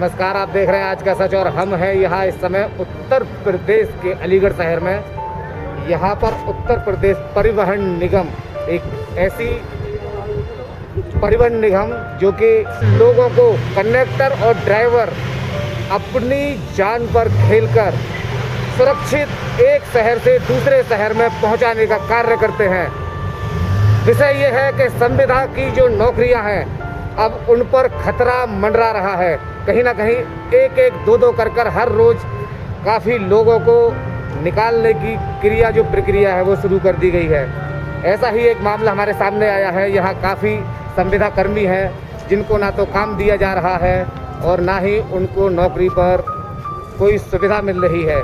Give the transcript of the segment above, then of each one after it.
नमस्कार, आप देख रहे हैं आज का सच और हम हैं यहाँ इस समय उत्तर प्रदेश के अलीगढ़ शहर में। यहाँ पर उत्तर प्रदेश परिवहन निगम एक ऐसी परिवहन निगम जो कि लोगों को कंडक्टर और ड्राइवर अपनी जान पर खेलकर सुरक्षित एक शहर से दूसरे शहर में पहुँचाने का कार्य करते हैं। विषय ये है कि संविदा की जो नौकरियां हैं अब उन पर खतरा मंडरा रहा है। कहीं ना कहीं एक एक दो दो कर हर रोज काफ़ी लोगों को निकालने की क्रिया जो प्रक्रिया है वो शुरू कर दी गई है। ऐसा ही एक मामला हमारे सामने आया है। यहाँ काफ़ी संविदा कर्मी हैं जिनको ना तो काम दिया जा रहा है और ना ही उनको नौकरी पर कोई सुविधा मिल रही है।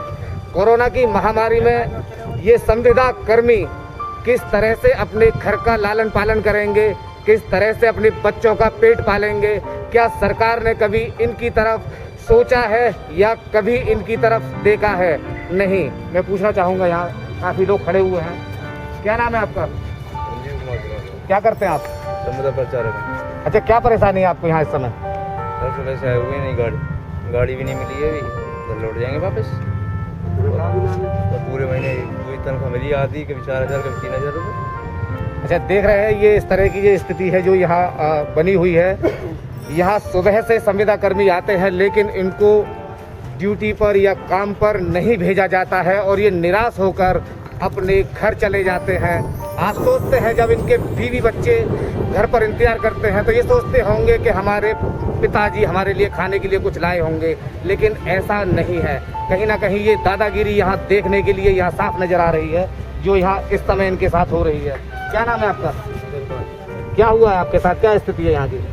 कोरोना की महामारी में ये संविदा कर्मी किस तरह से अपने घर का लालन पालन करेंगे, किस तरह से अपने बच्चों का पेट पालेंगे, क्या सरकार ने कभी इनकी तरफ सोचा है या कभी इनकी तरफ देखा है? नहीं। मैं पूछना चाहूँगा, यहाँ काफ़ी लोग खड़े हुए हैं। क्या नाम है आपका? क्या करते हैं आप? संविदा प्रचारक। अच्छा, क्या परेशानी है आपको यहाँ इस समय? सर सुबह से आए हुए नहीं, गाड़ी भी नहीं मिली है, अभी लौट जाएंगे वापस। तो पूरे महीने पूरी तनख्वाह मिली, आधी कभी 4,000 कभी 3,000 रुपये। अच्छा, देख रहे हैं ये इस तरह की ये स्थिति है जो यहाँ बनी हुई है। यहाँ सुबह से संविदा कर्मी आते हैं लेकिन इनको ड्यूटी पर या काम पर नहीं भेजा जाता है और ये निराश होकर अपने घर चले जाते हैं। आप सोचते हैं जब इनके बीवी बच्चे घर पर इंतजार करते हैं तो ये सोचते होंगे कि हमारे पिताजी हमारे लिए खाने के लिए कुछ लाए होंगे, लेकिन ऐसा नहीं है। कहीं ना कहीं ये दादागिरी यहाँ देखने के लिए यहाँ साफ नज़र आ रही है जो यहाँ इस समय इनके साथ हो रही है। क्या नाम है आपका? क्या हुआ है आपके साथ, क्या स्थिति है यहाँ की?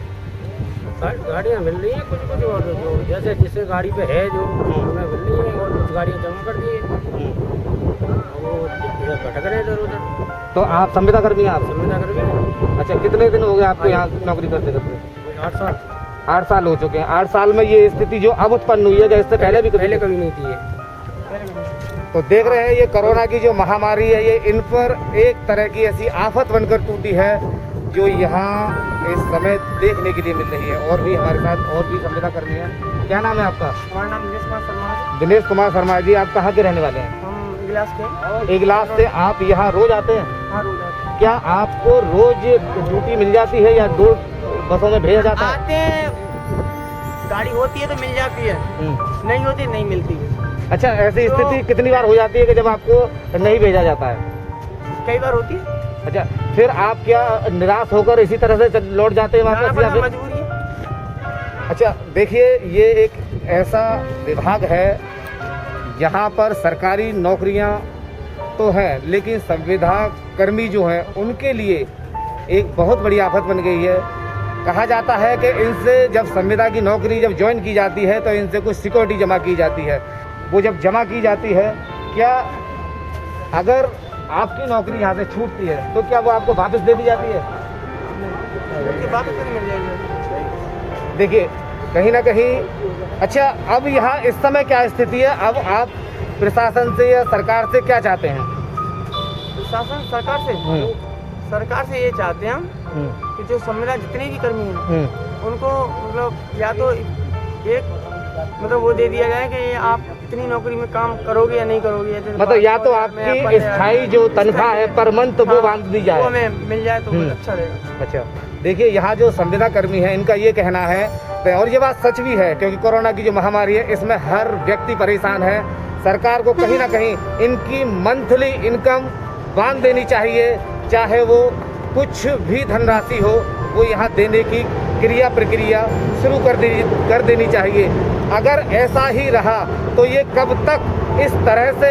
गाड़ियाँ मिल रही हैं कुछ और जो जैसे जिससे गाड़ी पे है जो हमें मिल रही है और कुछ गाड़ियाँ जमा कर दी है वो भटक रहे इधर उधर। तो आप संविदा कर्मी हैं? आप संविदा कर्मी। अच्छा, कितने दिन हो गए आपको यहाँ नौकरी करते करते? 8 साल। 8 साल हो चुके हैं। 8 साल में ये स्थिति जो अब उत्पन्न हुई है क्या इससे पहले कभी नहीं थी ये। तो देख रहे हैं ये कोरोना की जो महामारी है ये इन पर एक तरह की ऐसी आफत बनकर टूटी है जो यहाँ इस समय देखने के लिए मिल रही है। और भी हमारे साथ और भी संविदा कर्मी हैं। क्या नाम है आपका? हमारा नाम दिनेश कुमार शर्मा है। दिनेश कुमार शर्मा जी, आप कहाँ के रहने वाले हैं? हम इगलास के। इगलास से आप यहाँ रोज आते हैं? हाँ, रोज आते हैं। क्या आपको रोज ड्यूटी मिल जाती है या दो बसों में भेजा जाता है? आते हैं, गाड़ी होती है तो मिल जाती है, नहीं होती नहीं मिलती है। अच्छा, ऐसी स्थिति कितनी बार हो जाती है कि जब आपको नहीं भेजा जाता है? कई बार होती है। अच्छा, फिर आप क्या निराश होकर इसी तरह से लौट जाते हैं वापस या फिर? मजबूरी है। अच्छा, देखिए ये एक ऐसा विभाग है यहाँ पर सरकारी नौकरियाँ तो हैं लेकिन संविदा कर्मी जो हैं उनके लिए एक बहुत बड़ी आफत बन गई है। कहा जाता है कि इनसे जब संविदा की नौकरी जब ज्वाइन की जाती है तो इनसे कुछ सिक्योरिटी जमा की जाती है। वो जब जमा की जाती है, क्या अगर आपकी नौकरी यहाँ से छूटती है तो क्या वो आपको वापस दे दी जाती है? वापस नहीं मिल जाएगी। देखिए कहीं ना कहीं। अच्छा, अब यहाँ इस समय क्या स्थिति है? अब आप प्रशासन से या सरकार से क्या चाहते हैं? प्रशासन सरकार से ये चाहते हैं हम कि जो संविदा जितने भी कर्मी हैं उनको मतलब या तो एक मतलब वो दे दिया जाए कि ये आप इतनी नौकरी में काम करोगे या नहीं करोगे, मतलब या तो आपकी स्थायी जो तनख्वाह है पर मंथ वो बांध दी जाए, वो हमें मिल जाए तो अच्छा रहेगा। अच्छा, देखिए यहाँ जो संविदा कर्मी है इनका ये कहना है और ये बात सच भी है क्योंकि कोरोना की जो महामारी है इसमें हर व्यक्ति परेशान है। सरकार को कहीं ना कहीं इनकी मंथली इनकम बांध देनी चाहिए, चाहे वो कुछ भी धनराशि हो वो यहाँ देने की क्रिया प्रक्रिया शुरू कर देनी चाहिए। अगर ऐसा ही रहा तो ये कब तक इस तरह से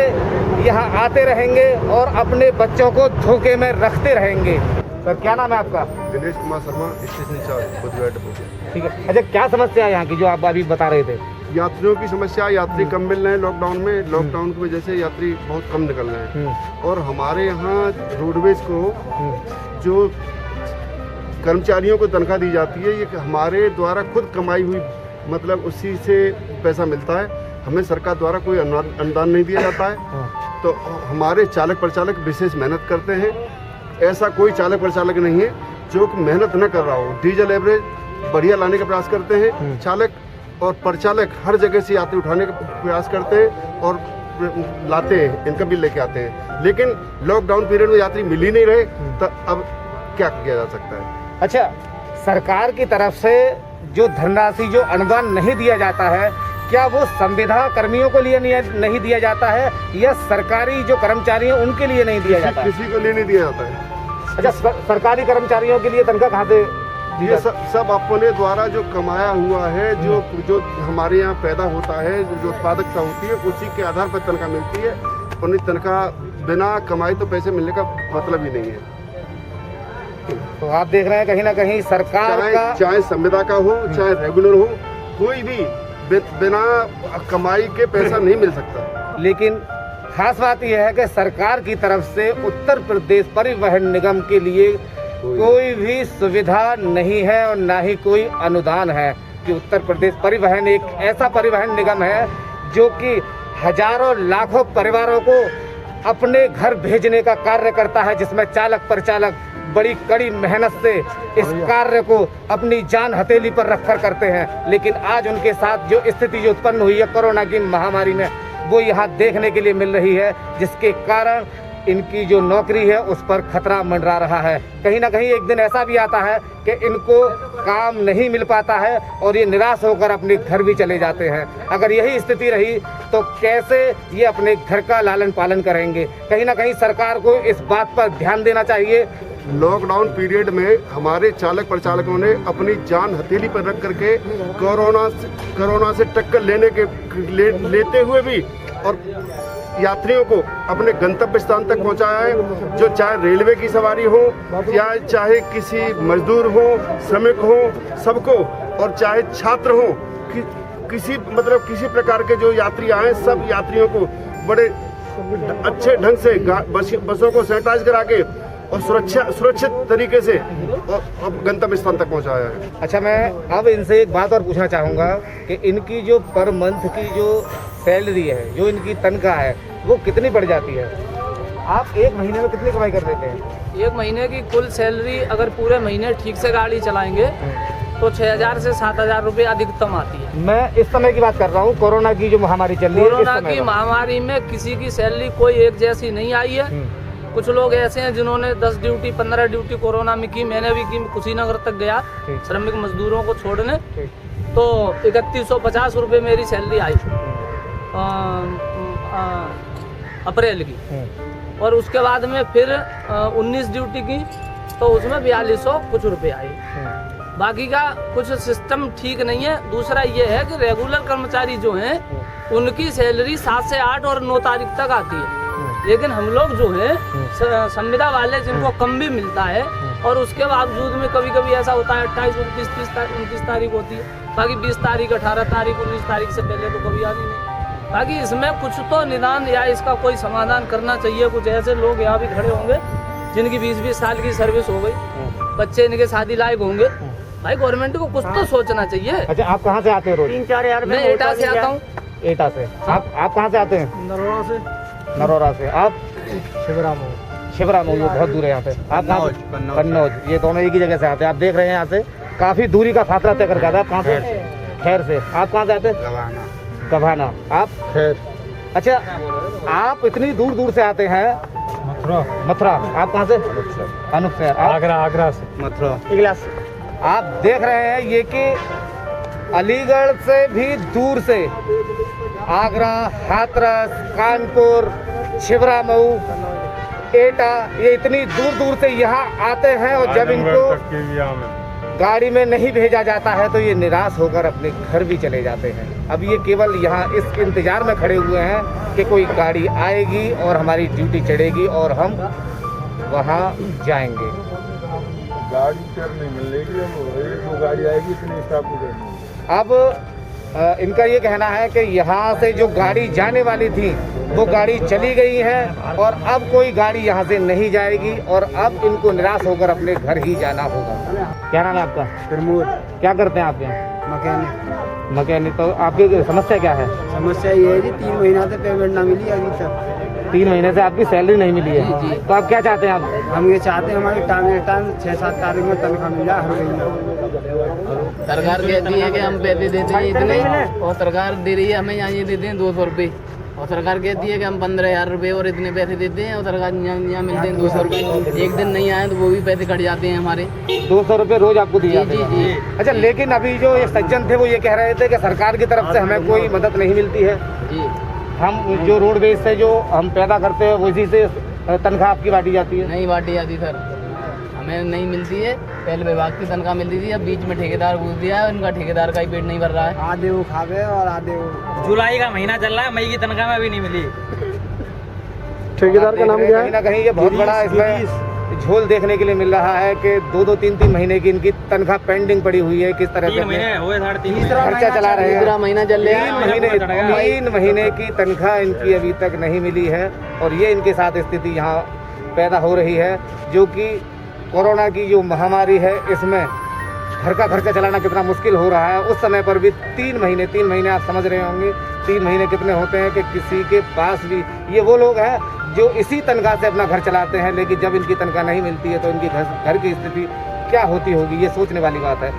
यहाँ आते रहेंगे और अपने बच्चों को धोखे में रखते रहेंगे। सर, क्या नाम है आपका? Dinesh Kumar Sharma, station in charge. ठीक है। अच्छा, क्या समस्या है यहाँ की जो आप अभी बता रहे थे? यात्रियों की समस्या, यात्री कम मिल रहे हैं लॉकडाउन में। लॉकडाउन की वजह से यात्री बहुत कम निकल रहे हैं और हमारे यहाँ रोडवेज को जो कर्मचारियों को तनख्वाह दी जाती है ये हमारे द्वारा खुद कमाई हुई, मतलब उसी से पैसा मिलता है। हमें सरकार द्वारा कोई अनुदान नहीं दिया जाता है। तो हमारे चालक प्रचालक विशेष मेहनत करते हैं। ऐसा कोई चालक प्रचालक नहीं है जो मेहनत न कर रहा हो। डीजल एवरेज बढ़िया लाने का प्रयास करते हैं चालक और परिचालक हर जगह से यात्री उठाने का प्रयास करते हैं और लाते हैं, इनका बिल लेके आते हैं, लेकिन लॉकडाउन पीरियड में यात्री मिल ही नहीं रहे, तो अब क्या किया जा सकता है? अच्छा, सरकार की तरफ से जो धनराशि, जो अनुदान नहीं दिया जाता है, क्या वो संविदा कर्मियों को लिए नहीं दिया जाता है या सरकारी जो कर्मचारी हैं उनके लिए नहीं दिया जाता है? किसी को लिए नहीं दिया जाता है। अच्छा, सरकारी कर्मचारियों के लिए तनख्वाह कहाँ से? ये सब अपने द्वारा जो कमाया हुआ है, जो हमारे यहाँ पैदा होता है, जो उत्पादकता होती है, उसी के आधार पर तनख्वाह मिलती है। और तनख्वाह बिना कमाई तो पैसे मिलने का मतलब ही नहीं है। तो आप देख रहे हैं कहीं ना कहीं सरकार का, चाहे संविदा का हो, चाहे रेगुलर हो, कोई भी बिना कमाई के पैसा नहीं मिल सकता। लेकिन खास बात यह है कि सरकार की तरफ से उत्तर प्रदेश परिवहन निगम के लिए कोई भी सुविधा नहीं है और ना ही कोई अनुदान है कि उत्तर प्रदेश परिवहन एक ऐसा परिवहन निगम है जो कि हजारों लाखों परिवारों को अपने घर भेजने का कार्य करता है, जिसमें चालक परिचालक बड़ी कड़ी मेहनत से इस कार्य को अपनी जान हथेली पर रखकर करते हैं। लेकिन आज उनके साथ जो स्थिति जो उत्पन्न हुई है कोरोना की महामारी में, वो यहाँ देखने के लिए मिल रही है, जिसके कारण इनकी जो नौकरी है उस पर खतरा मंडरा रहा है। कहीं ना कहीं एक दिन ऐसा भी आता है कि इनको काम नहीं मिल पाता है और ये निराश होकर अपने घर भी चले जाते हैं। अगर यही स्थिति रही तो कैसे ये अपने घर का लालन पालन करेंगे? कहीं ना कहीं सरकार को इस बात पर ध्यान देना चाहिए। लॉकडाउन पीरियड में हमारे चालक परिचालकों ने अपनी जान हथेली पर रख करके कोरोना से टक्कर लेते हुए भी और यात्रियों को अपने गंतव्य स्थान तक पहुंचाया है। जो चाहे रेलवे की सवारी हो या चाहे किसी मजदूर हो, श्रमिक हो, सबको, और चाहे छात्र हो, किसी प्रकार के जो यात्री आए, सब यात्रियों को बड़े अच्छे ढंग से बसों को सैनिटाइज करा के और सुरक्षित तरीके से और गंतव्य स्थान तक पहुंचाया है। अच्छा, मैं अब इनसे एक बात और पूछना चाहूँगा कि इनकी जो पर मंथ की जो सैलरी है, जो इनकी तनख्वाह है, वो कितनी बढ़ जाती है? आप एक महीने में कितनी कमाई कर देते हैं? एक महीने की कुल सैलरी अगर पूरे महीने ठीक से गाड़ी चलाएंगे तो 6,000 से 7,000 रुपये अधिकतम आती है। मैं इस समय की बात कर रहा हूँ, कोरोना की जो महामारी चल रही है। कोरोना की महामारी में किसी की सैलरी कोई एक जैसी नहीं आई है। कुछ लोग ऐसे हैं जिन्होंने 10 ड्यूटी 15 ड्यूटी कोरोना में की, मैंने भी की। कुशीनगर तक गया श्रमिक मजदूरों को छोड़ने, तो 3150 रुपये मेरी सैलरी आई अप्रैल की। और उसके बाद में फिर 19 ड्यूटी की तो उसमें 4200 कुछ रुपये आए। बाकी का कुछ सिस्टम ठीक नहीं है। दूसरा ये है कि रेगुलर कर्मचारी जो हैं उनकी सैलरी 7 से 8 और 9 तारीख तक आती है, लेकिन हम लोग जो है संविदा वाले जिनको कम भी मिलता है और उसके बावजूद में कभी कभी ऐसा होता है 28, 29, 30, 29 तारीख होती है, बाकी 20 तारीख, 18 तारीख, 19 तारीख से पहले तो कभी आनी नहीं। बाकी इसमें कुछ तो निदान या इसका कोई समाधान करना चाहिए। कुछ ऐसे लोग यहाँ भी खड़े होंगे जिनकी 20-20 साल की सर्विस हो गई, बच्चे इनके शादी लायक होंगे। भाई गवर्नमेंट को कुछ तो सोचना चाहिए। अच्छा, आप कहाँ से आते हैं रोज? 3-4 हज़ार। मैं एटा से आता हूँ। एटा से? आप कहाँ से आते हैं? नरोरा से। नरोरा से। आप? शिवराम। ये बहुत दूर है यहाँ से। आप कन्नौज। ये दोनों एक ही जगह से आते हैं। आप देख रहे हैं यहाँ से काफी दूरी का फासला तय करके आते हैं। आप कहाँ से? खैर से। आप कहाँ से आते हैं? गभाना। आप? खैर। अच्छा, आप इतनी दूर दूर से आते हैं? मथुरा। आप कहाँ से? अनूप से। आगरा से। मथुरा। इगलास। आप देख रहे हैं ये कि अलीगढ़ से भी दूर से आगरा, हाथरस, कानपुर, छिबरामऊ, एटा, ये इतनी दूर दूर से यहाँ आते हैं और जब इनको गाड़ी में नहीं भेजा जाता है तो ये निराश होकर अपने घर भी चले जाते हैं। अब ये केवल यहाँ इस इंतजार में खड़े हुए हैं कि कोई गाड़ी आएगी और हमारी ड्यूटी चढ़ेगी और हम वहाँ जाएंगे। गाड़ी नहीं मिलेगी, जो गाड़ी आएगी इतनी स्टाफ को करनी। अब इनका ये कहना है कि यहाँ से जो गाड़ी जाने वाली थी वो गाड़ी चली गई है और अब कोई गाड़ी यहाँ से नहीं जाएगी और अब इनको निराश होकर अपने घर ही जाना होगा। क्या नाम है आपका? प्रमोद। क्या करते हैं आप यहाँ? मैकेनिक। तो आपकी समस्या क्या है? समस्या ये है कि 3 महीना से पेमेंट ना मिली अभी तक। 3 महीने से आपकी सैलरी नहीं मिली है, तो आप क्या चाहते हैं? आप हम ये चाहते हैं हमारे टाइम 6-7 तारीख में तनख्वाह मिल जाए हर महीने। सरकार कहती है कि हम पैसे देते हैं इतने, और सरकार दे रही है हमें यहाँ ये देते हैं 200 रुपये, और सरकार कहती है कि हम 15,000 रुपये और इतने पैसे देते हैं, और सरकार यहाँ मिलते हैं 200 रुपये। एक दिन नहीं आए तो वो भी पैसे कट जाते हैं हमारे। 200 रुपये रोज आपको दिए जाते जी, हैं? जी। अच्छा, लेकिन अभी जो ये सज्जन थे वो ये कह रहे थे कि सरकार की तरफ से हमें कोई मदद नहीं मिलती है, जी हम जो रोडवेज से जो हम पैदा करते हैं उसी से तनख्वाह आपकी बांटी जाती है। नहीं बांटी जाती सर, हमें नहीं मिलती है। पहले विभाग की तनख्वाह मिलती थी, अब बीच में ठेकेदार घुस दिया है, उनका ठेकेदार का ही पेट नहीं भर रहा है। आधे वो खावे और आधे वो। जुलाई का महीना चल रहा है, मई की तनख्वाह में अभी नहीं मिली। ठेकेदार का नाम क्या है? कहीं ना कहीं ये बहुत बड़ा इसमें झोल देखने के लिए मिल रहा है कि 2-2, 3-3 महीने की इनकी तनख्वाह पेंडिंग पड़ी हुई है। किस तरह से 3 महीने हुए, 3.5 खर्चा चला रहे हैं? दूसरा महीना चल रहा है। 3 महीने की तनख्वाह इनकी अभी तक नहीं मिली है, और ये इनके साथ स्थिति यहाँ पैदा हो रही है, जो कि कोरोना की जो महामारी है इसमें घर का खर्चा चलाना कितना मुश्किल हो रहा है। उस समय पर भी 3 महीने आप समझ रहे होंगे 3 महीने कितने होते हैं कि किसी के पास भी, ये वो लोग हैं जो इसी तनख्वाह से अपना घर चलाते हैं, लेकिन जब इनकी तनख्वाह नहीं मिलती है तो इनकी घर की स्थिति क्या होती होगी, ये सोचने वाली बात है।